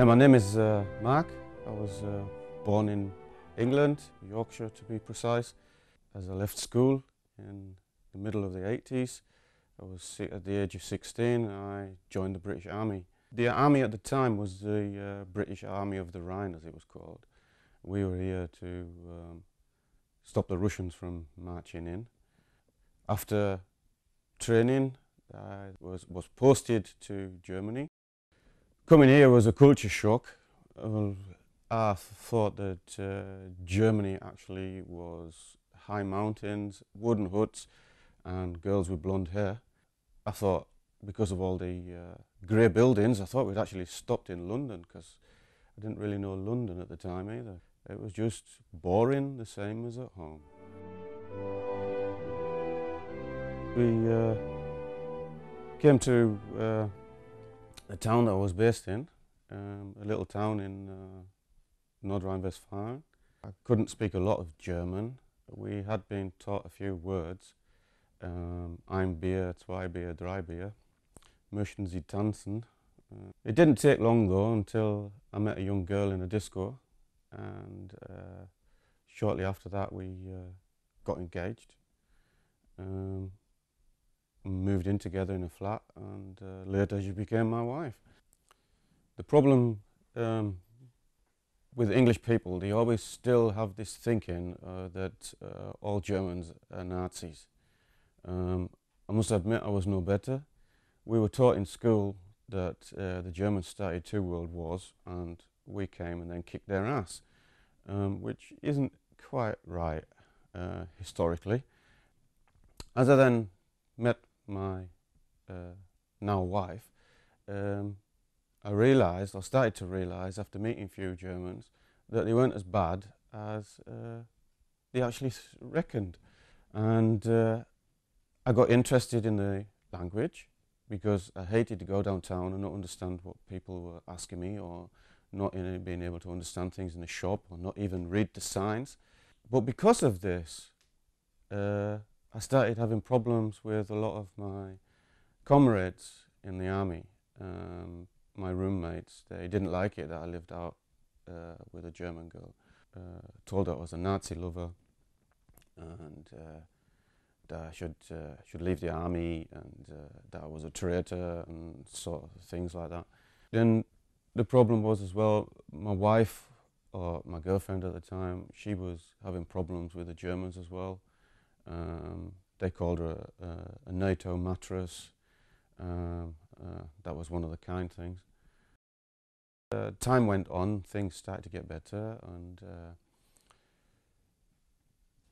My name is Mark. I was born in England, Yorkshire to be precise. As I left school in the middle of the 80s, at the age of 16, I joined the British Army. The army at the time was the British Army of the Rhine, as it was called. We were here to stop the Russians from marching in. After training, I was posted to Germany. Coming here was a culture shock. I thought that Germany actually was high mountains, wooden huts and girls with blonde hair. I thought, because of all the grey buildings, I thought we'd actually stopped in London, because I didn't really know London at the time either. It was just boring, the same as at home. We came to the town that I was based in, a little town in North Rhine-Westphalia. I couldn't speak a lot of German. We had been taught a few words. Ein Bier, zwei Bier, drei Bier. Möchten Sie tanzen? It didn't take long though until I met a young girl in a disco, and shortly after that we got engaged. Moved in together in a flat, and later she became my wife. The problem with English people, they always still have this thinking that all Germans are Nazis. I must admit I was no better. We were taught in school that the Germans started 2 world wars and we came and then kicked their ass, which isn't quite right historically. As I then met my now wife, I started to realise after meeting a few Germans that they weren't as bad as they actually reckoned. And I got interested in the language, because I hated to go downtown and not understand what people were asking me, or not being able to understand things in the shop, or not even read the signs. But because of this, I started having problems with a lot of my comrades in the army. My roommates, they didn't like it that I lived out with a German girl. Told her I was a Nazi lover, and that I should leave the army, and that I was a traitor, and sort of things like that. Then the problem was as well, my wife, or my girlfriend at the time, she was having problems with the Germans as well. They called her a NATO mattress. That was one of the kind things. Time went on, things started to get better, and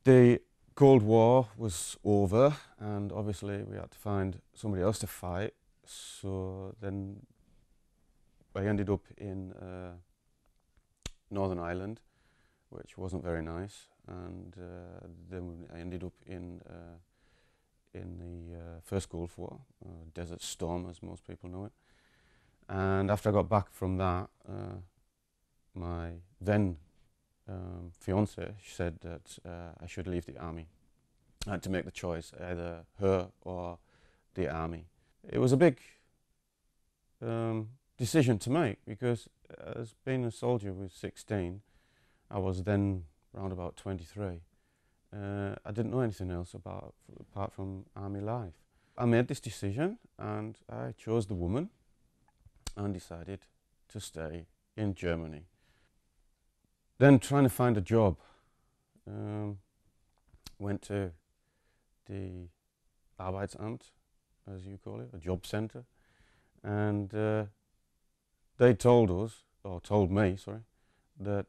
the Cold War was over, and obviously we had to find somebody else to fight. So then I ended up in Northern Ireland, which wasn't very nice, and then I ended up in the First Gulf War, Desert Storm as most people know it. And after I got back from that, my then fiancée said that I should leave the army. I had to make the choice, either her or the army. It was a big decision to make, because as being a soldier with 16, I was then around about 23. I didn't know anything else apart from army life. I made this decision, and I chose the woman and decided to stay in Germany. Then trying to find a job, went to the Arbeitsamt, as you call it, a job centre, and they told me, that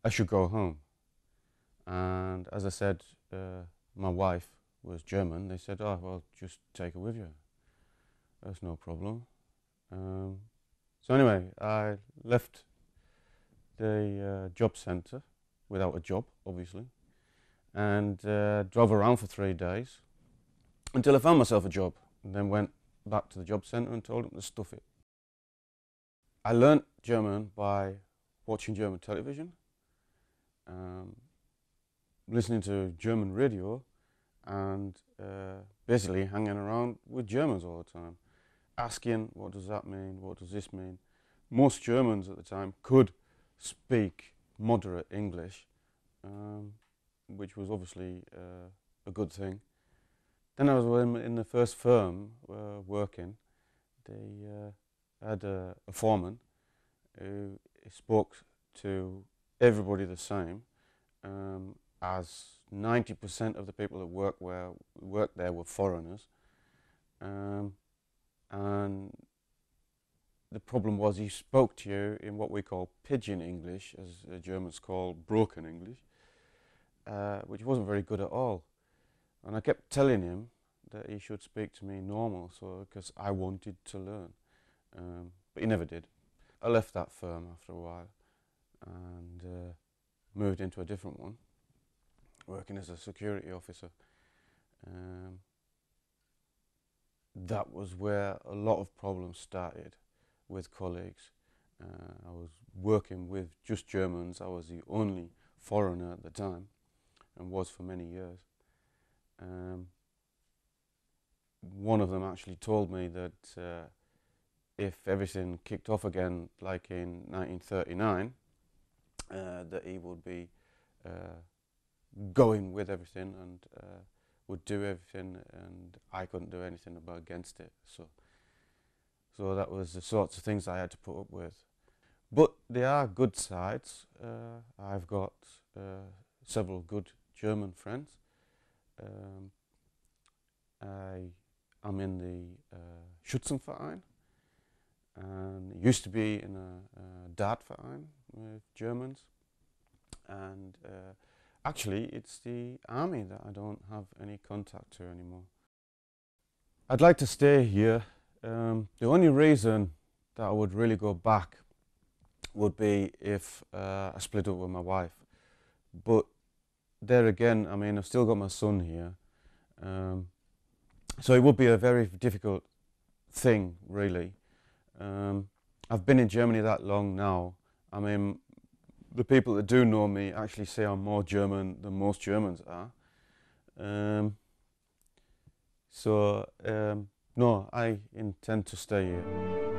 I should go home. And as I said, my wife was German. They said, "Oh, well, just take her with you. That's no problem." So anyway, I left the job centre without a job, obviously, and drove around for 3 days until I found myself a job, and then went back to the job centre and told them to stuff it. I learnt German by watching German television, listening to German radio, and basically hanging around with Germans all the time, asking, what does that mean, what does this mean? most Germans at the time could speak moderate English, which was obviously a good thing. Then I was in the first firm working. They had a foreman who spoke to everybody the same, as 90% of the people that worked there were foreigners. And the problem was he spoke to you in what we call pidgin English, as the Germans call broken English, which wasn't very good at all. And I kept telling him that he should speak to me normal, because I wanted to learn. But he never did. I left that firm after a while and moved into a different one, working as a security officer. That was where a lot of problems started with colleagues. I was working with just Germans. I was the only foreigner at the time, and was for many years. One of them actually told me that if everything kicked off again like in 1939, that he would be going with everything and would do everything, and I couldn't do anything against it. So that was the sorts of things I had to put up with. But there are good sides. I've got several good German friends. I'm in the Schützenverein, and used to be in a Dartverein with Germans, and actually it's the army that I don't have any contact to anymore. I'd like to stay here. The only reason that I would really go back would be if I split up with my wife. But there again, I mean, I've still got my son here. So it would be a very difficult thing, really. I've been in Germany that long now. I mean, the people that do know me actually say I'm more German than most Germans are. No, I intend to stay here.